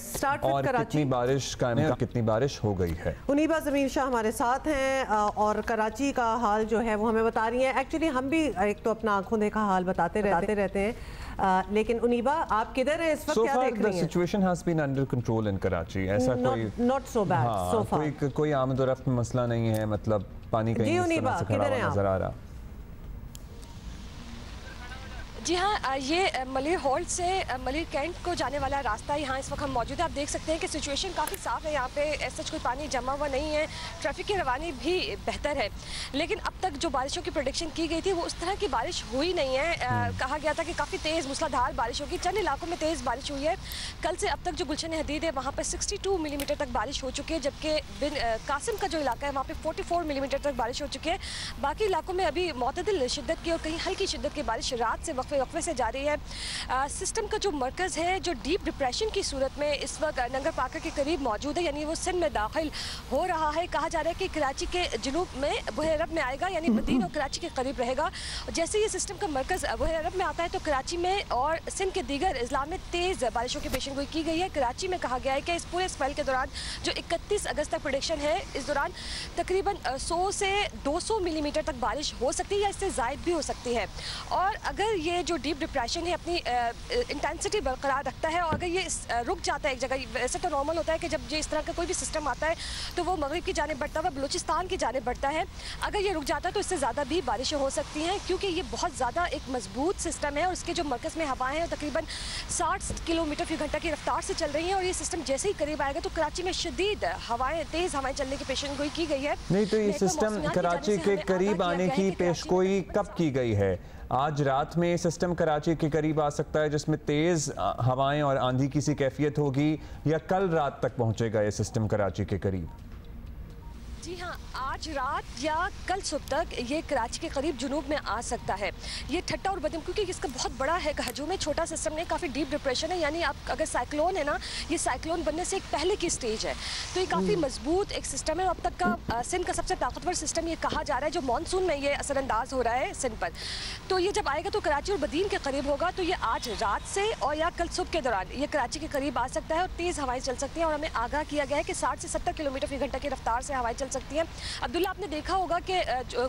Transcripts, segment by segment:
Start और कितनी बारिश का इम्कान, कितनी बारिश हो गई है। उनीबा ज़मीन शाह हमारे साथ हैं और कराची का हाल जो है वो हमें बता रही हैं। एक्चुअली हम भी एक तो अपना आंखों देखा हाल बताते रहते हैं, लेकिन उनीबा आप किधर हैं इस वक्त, क्या देख रही हैं? The situation has been under control in Karachi. ऐसा not so bad so far. कोई आमद और रफ्त मसला नहीं है, मतलब पानी कहीं इस तरह से खड़ा हुआ नजर आ रहा। जी हाँ, ये मलिर हॉल्ट से मलिर कैंट को जाने वाला रास्ता यहाँ इस वक्त हम मौजूद है। आप देख सकते हैं कि सिचुएशन काफ़ी साफ़ है, यहाँ पे ऐसा कोई पानी जमा हुआ नहीं है, ट्रैफिक की रवानी भी बेहतर है। लेकिन अब तक जो बारिशों की प्रेडिक्शन की गई थी वो उस तरह की बारिश हुई नहीं है। कहा गया था कि काफ़ी तेज़ मूसलाधार बारिश होगी, चंद इलाकों में तेज़ बारिश हुई है। कल से अब तक जो गुलशन हदीद है वहाँ पर 62 मिलीमीटर तक बारिश हो चुकी है, जबकि बिन कासिम का जो इलाका है वहाँ पर 44 मिलीमीटर तक बारिश हो चुकी है। बाकी इलाकों में अभी मुतदिल शिद्दत की और कहीं हल्की शिद्दत की बारिश रात से वक्फे से जारी है। सिस्टम का जो मरकज़ है जो डीप डिप्रेशन की सूरत में इस वक्त नंगर पाकर के करीब मौजूद है, यानी वो सिंध में दाखिल हो रहा है। कहा जा रहा है कि कराची के जुनूब में बहर अरब में आएगा, यानी मदीन और कराची के करीब रहेगा। जैसे ये सिस्टम का मरकज़ बहर अरब में आता है तो कराची में और सिंध के दीगर अजला में तेज़ बारिशों की पेशेनगोई की गई है। कराची में कहा गया है कि इस पूरे स्पेल के दौरान जो 31 अगस्त तक प्रेडिक्शन है, इस दौरान तकरीबन 100 से 200 मिलीमीटर तक बारिश हो सकती है या इससे ज़ायद भी हो सकती है। और अगर ये जो डीप डिप्रेशन है अपनी इंटेंसिटी बरकरार रखता है और अगर ये रुक जाता है एक जगह, वैसे तो नॉर्मल होता है कि जब ये इस तरह का कोई भी सिस्टम आता है तो वो मगरिब की जानिब बढ़ता है, बलूचिस्तान की जानिब बढ़ता है। अगर ये रुक जाता है तो इससे ज़्यादा भी बारिशें हो सकती हैं, क्योंकि ये बहुत ज़्यादा एक मजबूत सिस्टम है और इसके जो मरकज़ में हवाएं हैं तकरीबन 60 किलोमीटर फी घंटा की रफ्तार से चल रही हैं। और ये सिस्टम जैसे ही करीब आएगा तो कराची में शदीद हवाएं, तेज़ हवाएं चलने की पेशेनगोई की गई है। नहीं तो ये सिस्टम कराची के करीब आने की पेशगोई कब की गई है? आज रात में सिस्टम कराची के करीब आ सकता है जिसमें तेज़ हवाएं और आंधी की सी कैफियत होगी, या कल रात तक पहुंचेगा ये सिस्टम कराची के करीब? जी हाँ, आज रात या कल सुबह तक ये कराची के करीब जुनूब में आ सकता है। ये ठट्टा और बदम, क्योंकि इसका बहुत बड़ा है हजूम है, छोटा सिस्टम नहीं, काफ़ी डीप डिप्रेशन है, यानी आप अगर साइक्लोन है ना, ये साइक्लोन बनने से एक पहले की स्टेज है। तो ये काफ़ी मजबूत एक सिस्टम है। अब तक का सिंध का सबसे ताकतवर सिस्टम ये कहा जा रहा है, जो मानसून में ये असरअंदाज हो रहा है सिंध पर। तो ये जब आएगा तो कराची और बदीन के करीब होगा, तो ये आज रात से और या कल सुबह के दौरान ये कराची के करीब आ सकता है और तेज़ हवाएं चल सकती हैं। और हमें आगाह किया गया है कि 60 से 70 किलोमीटर फी घंटा की रफ्तार से हवाएं चल सकती हैं। अब्दुल्ला, आपने देखा होगा कि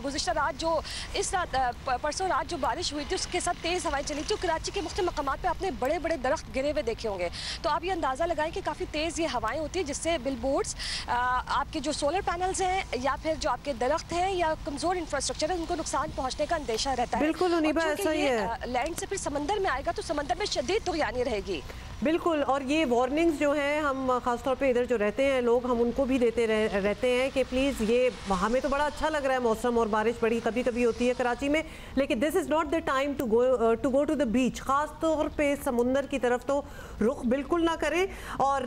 गुज़िश्ता रात जो इस रात परसों रात जो बारिश हुई थी उसके साथ तेज़ हवाएं चली थी। कराची के मुख्तलिफ मकामात पे आपने बड़े बड़े दरख्त गिरे हुए देखे होंगे, तो आप ये अंदाज़ा लगाएं कि काफ़ी तेज़ ये हवाएं होती हैं, जिससे बिलबोर्ड्स, आपके जो सोलर पैनल्स हैं या फिर जो आपके दरख्त हैं या कमज़ोर इंफ्रास्ट्रक्चर है, उनको नुकसान पहुँचने का अंदेशा रहता है। बिल्कुल उनीबा, ऐसा ही है। लैंड से फिर समंदर में आएगा तो समंदर में शदीद तुग़यानी रहेगी। बिल्कुल, और ये वार्निंग्स जो हैं हम ख़ासतौर पे इधर जो रहते हैं लोग, हम उनको भी देते रहते हैं कि प्लीज़, ये हमें तो बड़ा अच्छा लग रहा है मौसम और बारिश बड़ी कभी कभी होती है कराची में, लेकिन this is not the time to go to the beach. ख़ास तौर पे समुंदर की तरफ तो रुख बिल्कुल ना करें। और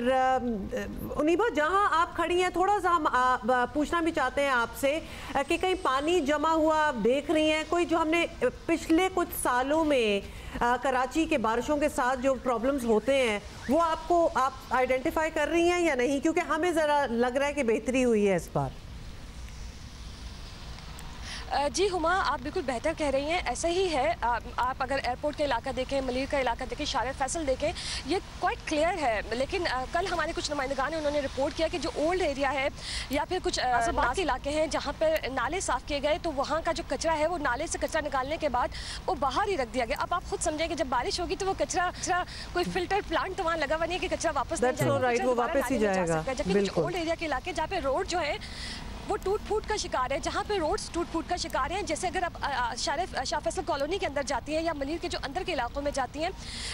उनीबा, जहाँ आप खड़ी हैं थोड़ा सा हम पूछना भी चाहते हैं आपसे कि कहीं पानी जमा हुआ आप देख रही हैं कोई, जो हमने पिछले कुछ सालों में कराची के बारिशों के साथ जो प्रॉब्लम्स होते हैं वो आप आइडेंटिफाई कर रही हैं या नहीं? क्योंकि हमें ज़रा लग रहा है कि बेहतरी हुई है इस बार। जी हुमा, आप बिल्कुल बेहतर कह रही हैं, ऐसा ही है। आप अगर एयरपोर्ट का इलाका देखें, मलिर का इलाका देखें, शार फैसल देखें, ये क्वाइट क्लियर है। लेकिन कल हमारे कुछ नुमाइंदगान ने उन्होंने रिपोर्ट किया कि जो ओल्ड एरिया है या फिर कुछ बाकी इलाके हैं जहाँ पर नाले साफ़ किए गए, तो वहाँ का जो कचरा है वो नाले से कचरा निकालने के बाद वो बाहर ही रख दिया गया। अब आप खुद समझें कि जब बारिश होगी तो वो कचरा कोई फिल्टर प्लांट तो वहाँ लगा हुआ नहीं है कि कचरा वापस नहीं जाएगा, वो वापस ही जाएगा। जबकि कुछ ओल्ड एरिया के इलाके जहाँ पे रोड जो है वो टूट फूट का शिकार है, जहाँ पे रोड्स टूट फूट का शिकार हैं। जैसे अगर आप शाह फैसल कॉलोनी के अंदर जाती हैं या मलिर के जो अंदर के इलाकों में जाती हैं,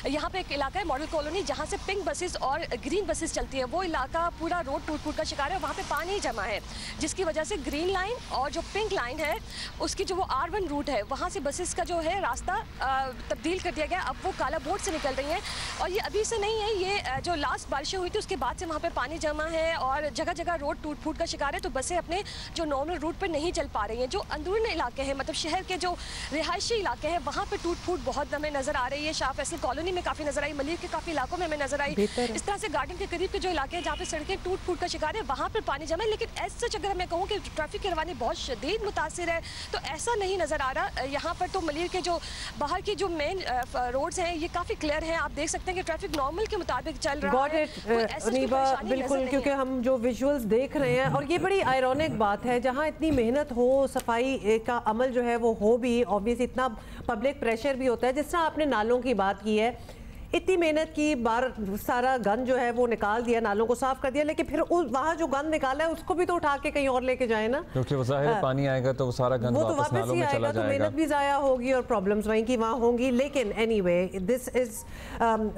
यहाँ पे एक इलाका है मॉडल कॉलोनी जहाँ से पिंक बसेस और ग्रीन बसेस चलती है, वो इलाका पूरा रोड टूट फूट का शिकार है। वहाँ पे पानी जमा है, जिसकी वजह से ग्रीन लाइन और जो पिंक लाइन है उसकी जो वो R1 रूट है वहाँ से बसेस का जो है रास्ता तब्दील कर दिया गया। अब वो काला बोर्ड से निकल रही हैं और ये अभी से नहीं है, ये जो लास्ट बारिशें हुई थी उसके बाद से वहाँ पर पानी जमा है और जगह जगह रोड टूट फूट का शिकार है। तो बसें अपने जो नॉर्मल रूट पर नहीं चल पा रही हैं। जो अंदरूनी इलाके हैं, मतलब शहर के जो रिहायशी इलाके हैं, वहाँ पर टूट फूट बहुत हमें नजर आ रही है। शाह फैसल कॉलोनी में काफ़ी नजर आई, मलिर के काफ़ी इलाकों में हमें नजर आई। इस तरह से गार्डन के करीब के जो इलाके हैं जहाँ पे सड़कें टूट फूट का शिकार है, वहाँ पर पानी जमा है। लेकिन ऐसा अगर मैं कहूँ कि ट्रैफिक की रवानी बहुत शदीद मुतासिर है, तो ऐसा नहीं नजर आ रहा। यहाँ पर तो मलिर के जो बाहर की जो मेन रोड्स हैं ये काफ़ी क्लियर हैं। आप देख सकते हैं कि ट्रैफिक नॉर्मल के मुताबिक चल रहा है। बिल्कुल, क्योंकि हम जो विजुअल्स देख रहे हैं, और ये बड़ी आयरॉनिक बात है, जहाँ इतनी मेहनत हो, सफाई का अमल जो है वो हो भी, ऑब्वियस इतना पब्लिक प्रेशर भी होता है। जिस तरह आपने नालों की बात की है, इतनी मेहनत की, बार सारा गंद जो है वो निकाल दिया, नालों को साफ कर दिया, लेकिन फिर वहाँ जो गंद निकाला है उसको भी तो उठा के कहीं और लेके जाए ना, क्योंकि ज़ाहिर पानी आएगा तो वो सारा गंद वापस नालों में चला जाएगा, तो मेहनत भी ज़ाया होगी और प्रॉब्लम्स वहीं की वहाँ होंगी। लेकिन एनीवे, दिस इज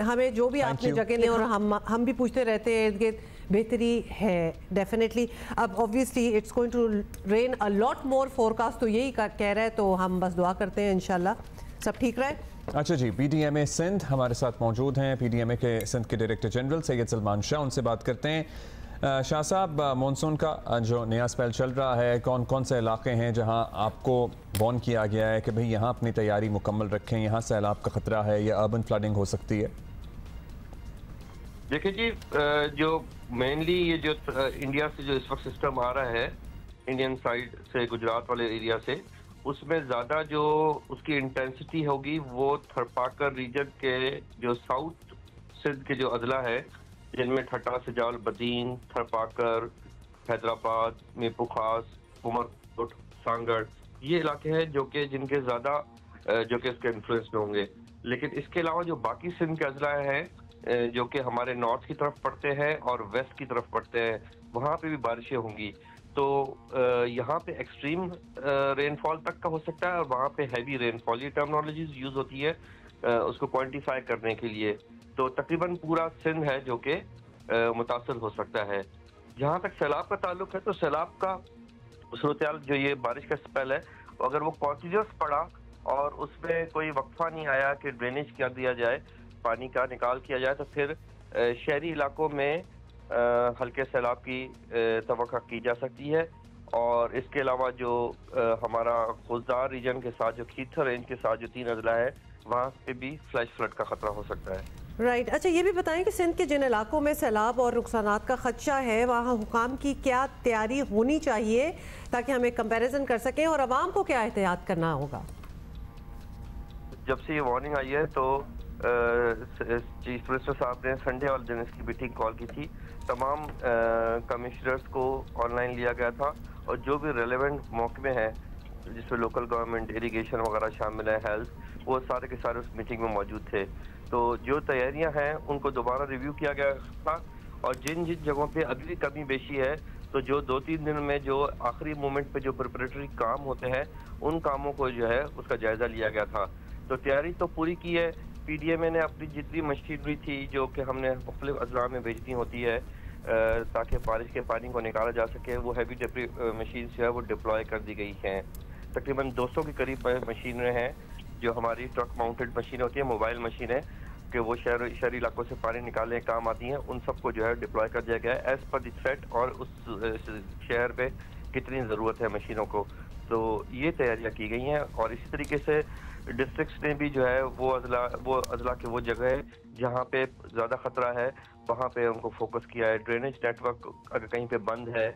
हमें जो भी आपने जगह ने, और हम भी पूछते रहते हैं इर्द गिर्द, बेहतरी है डेफिनेटली। अब obviously it's going to rain a lot more, forecast तो यही कह रहा है, तो हम बस दुआ करते हैं इंशाल्लाह सब ठीक रहे। अच्छा जी, PDMA सिंध हमारे साथ मौजूद हैं, PDMA के सिंध के डायरेक्टर जनरल सैयद सलमान शाह, उनसे बात करते हैं। शाह साहब, मानसून का जो नया स्पेल चल रहा है, कौन कौन से इलाके हैं जहां आपको वार्न किया गया है कि भाई यहां अपनी तैयारी मुकम्मल रखें, यहां सैलाब का खतरा है या अर्बन फ्लडिंग हो सकती है? देखिए जी, जो मेनली ये जो इंडिया से जो इस वक्त सिस्टम आ रहा है, इंडियन साइड से, गुजरात वाले एरिया से, उसमें ज़्यादा जो उसकी इंटेंसिटी होगी वो थरपाकर रीजन के जो साउथ सिंध के जो अजला है, जिनमें ठट्टा, सिजाल, बदीन, थरपाकर, हैदराबाद, मीरपुर खास, उमरकोट, सांगड़, ये इलाके हैं जो कि जिनके ज़्यादा जो कि इसके इन्फ्लुएंस में होंगे। लेकिन इसके अलावा जो बाकी सिंध के अजला हैं जो कि हमारे नॉर्थ की तरफ पड़ते हैं और वेस्ट की तरफ पड़ते हैं, वहाँ पे भी बारिशें होंगी। तो यहाँ पे एक्सट्रीम रेनफॉल तक का हो सकता है और वहाँ पे हैवी रेनफॉल, ये टर्मिनोलॉजीज यूज होती है उसको क्वांटिफाई करने के लिए। तो तकरीबन पूरा सिंध है जो कि मुतासर हो सकता है। जहाँ तक सैलाब का ताल्लुक है, तो सैलाब का सूरत जो ये बारिश का स्पेल है, अगर वो कॉन्टिन्यूस पड़ा और उसमें कोई वक्फा नहीं आया कि ड्रेनेज कर दिया जाए, पानी का निकाल किया जाए, तो फिर शहरी इलाकों में हल्के सैलाब की तवक्का की जा सकती है। और इसके अलावा जो हमारा खुजदार रीजन के साथ, जो खीथर रेंज के साथ जो 3 अजला है, वहाँ पे भी फ्लैश फ्लड का खतरा हो सकता है। राइट। अच्छा, ये भी बताएं कि सिंध के जिन इलाकों में सैलाब और नुकसानात का खदशा है, वहाँ हुकाम की क्या तैयारी होनी चाहिए ताकि हम एक कंपैरिजन कर सकें, और आवाम को क्या एहतियात करना होगा? जब से ये वार्निंग आई है तो चीफ मिनिस्टर साहब ने संडे वाले दिन इसकी मीटिंग कॉल की थी। तमाम कमिश्नर्स को ऑनलाइन लिया गया था और जो भी रेलेवेंट महकमे हैं जिसमें लोकल गवर्नमेंट, इरिगेशन वगैरह शामिल है, हेल्थ, वो सारे के सारे उस मीटिंग में मौजूद थे। तो जो तैयारियां हैं उनको दोबारा रिव्यू किया गया था और जिन जिन जगहों पे अभी कमी बेशी है, तो जो 2-3 दिन में जो आखिरी मोमेंट पे जो प्रिपरेटरी काम होते हैं, उन कामों को जो है उसका जायजा लिया गया था। तो तैयारी तो पूरी की है। PDMA ने अपनी जितनी मशीनरी थी जो कि हमने मुख्तलिफ अजला में भेजनी होती है ताकि बारिश के पानी को निकाला जा सके, वो हैवी मशीन जो है वो डिप्लॉय कर दी गई हैं। तकरीबन 200 के करीब मशीनें हैं जो हमारी ट्रक माउंटेड मशीन होती है, मोबाइल मशीन है कि वो शहरी इलाकों से पानी निकालने काम आती हैं, उन सबको जो है डिप्लॉय कर दिया गया है एज पर द थ्रेट और उस शहर पे कितनी ज़रूरत है मशीनों को। तो ये तैयारियां की गई हैं और इसी तरीके से डिस्ट्रिक्ट्स ने भी जो है वो अजला के वो जगह है जहाँ पे ज़्यादा ख़तरा है, वहाँ पे उनको फोकस किया है। ड्रेनेज नेटवर्क अगर कहीं पे बंद है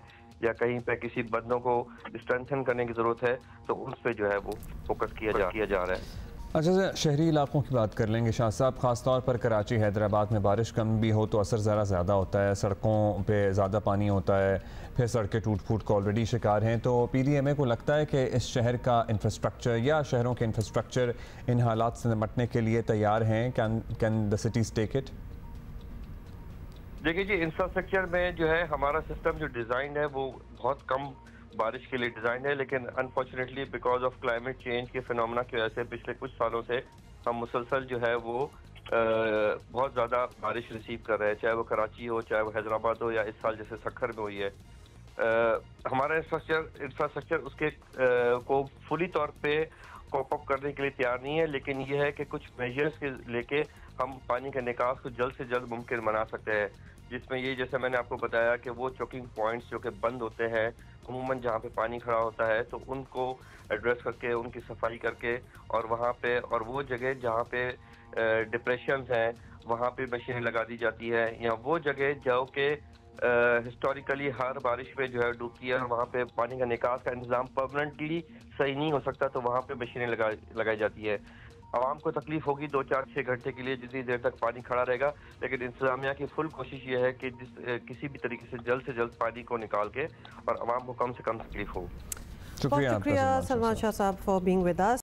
या कहीं पे किसी बंदों को स्ट्रेंथन करने की ज़रूरत है, तो उस पर जो है वो फोकस किया जा रहा है। अच्छा, शहरी इलाकों की बात कर लेंगे शाह साहब। ख़ासतौर पर कराची, हैदराबाद में बारिश कम भी हो तो असर ज़रा ज़्यादा होता है, सड़कों पे ज़्यादा पानी होता है, फिर सड़कें टूट फूट को ऑलरेडी शिकार हैं। तो PDMA को लगता है कि इस शहर का इंफ्रास्ट्रक्चर या शहरों के इंफ्रास्ट्रक्चर इन हालात से निपटने के लिए तैयार हैं? Can the cities take it? देखिए जी, इंफ्रास्ट्रक्चर में जो है हमारा सिस्टम जो डिज़ाइन है वो बहुत कम बारिश के लिए डिज़ाइन है, लेकिन unfortunately because of climate change के फिनोमेना की वजह से पिछले कुछ सालों से हम मुसलसल जो है वो बहुत ज़्यादा बारिश रिसीव कर रहे हैं, चाहे वो कराची हो, चाहे वो हैदराबाद हो, या इस साल जैसे सखर में हुई है। हमारा इंफ्रास्ट्रक्चर उसके को फुली तौर पे कॉप अप करने के लिए तैयार नहीं है, लेकिन ये है कि कुछ मेजर्स के लेके हम पानी के निकास को जल्द से जल्द मुमकिन बना सकते हैं। जिसमें ये जैसे मैंने आपको बताया कि वो चोकिंग पॉइंट्स जो कि बंद होते हैं अमूमन जहाँ पे पानी खड़ा होता है, तो उनको एड्रेस करके उनकी सफाई करके और वहाँ पे और वो जगह जहाँ पे डिप्रेशंस हैं वहाँ पे मशीनें लगा दी जाती है, या वो जगह जो कि हिस्टोरिकली हर बारिश में जो है डूबती है, वहाँ पे पानी का निकास का इंतजाम परमानेंटली सही नहीं हो सकता, तो वहाँ पे मशीनें लगाई जाती है। आवाम को तकलीफ होगी 2, 4, 6 घंटे के लिए जितनी देर तक पानी खड़ा रहेगा, लेकिन इंतजामिया की फुल कोशिश ये है कि किसी भी तरीके से जल्द पानी को निकाल के और आवाम को कम से कम तकलीफ हो। शुक्रिया सलमान शाह साहब फॉर बीइंग विद अस।